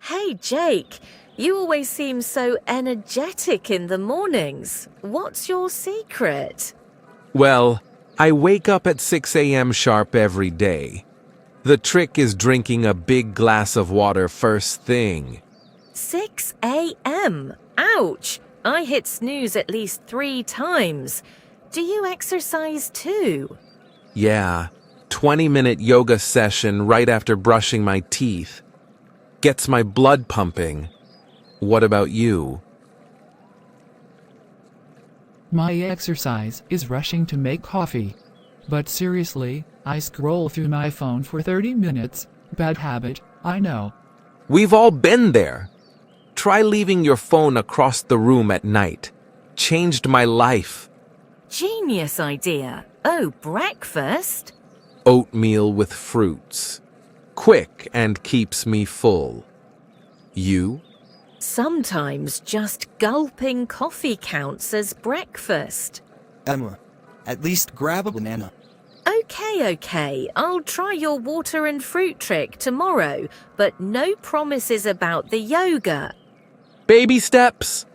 Hey, Jake, you always seem so energetic in the mornings. What's your secret? Well, I wake up at 6 a.m. sharp every day. The trick is drinking a big glass of water first thing. 6 a.m. Ouch! I hit snooze at least 3 times. Do you exercise too? Yeah, 20-minute yoga session right after brushing my teeth. Gets my blood pumping. What about you? My exercise is rushing to make coffee. But seriously, I scroll through my phone for 30 minutes. Bad habit, I know. We've all been there. Try leaving your phone across the room at night. Changed my life. Genius idea. Oh, breakfast? Oatmeal with fruits. Quick and keeps me full. You? Sometimes just gulping coffee counts as breakfast. Emma, at least grab a banana. Okay, I'll try your water and fruit trick tomorrow, but no promises about the yoga. Baby steps.